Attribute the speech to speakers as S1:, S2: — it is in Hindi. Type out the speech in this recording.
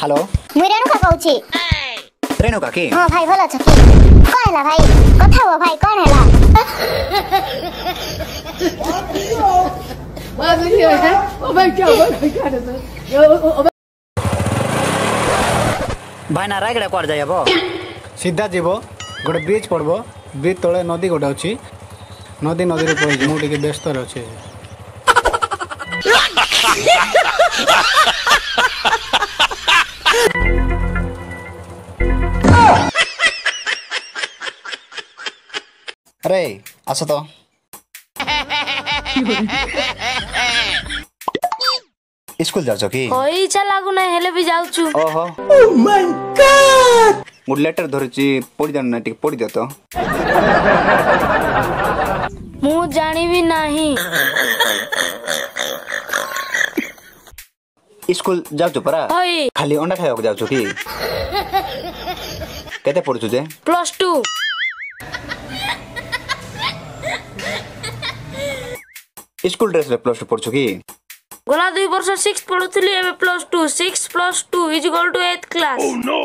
S1: हेलो
S2: मुई रेणुका कहूची।
S1: रेणुका की
S2: हां भाई भलो छ की कोन हला भाई कथा हो भाई कोन हला
S1: भाई ना रायगड़ा कुआर जाइबो
S3: सीधा जीव गोटे ब्रिज पड़ब ब्रिज तले नदी गोटे अच्छी नदी नदी पड़े मुझे व्यस्त अच्छे
S1: अरे आस तो स्कूल जाउछो की
S4: कोई इच्छा लागु ना हेले भी जाउछु।
S1: ओहो oh my god good letter धरची पढि जान ना टिक पढि दे तो
S4: मु जानी भी नहीं।
S1: स्कूल जाउछो परा
S4: होई
S1: खाली अंडा खाइବାକୁ जाउछो की केते पढुछु जे
S4: +2
S1: स्कूल ड्रेस रे +2 पढुछु की
S4: गोला 2 वर्ष 6 पढुथली एबे +2 6 + 2 = 8th क्लास। Oh no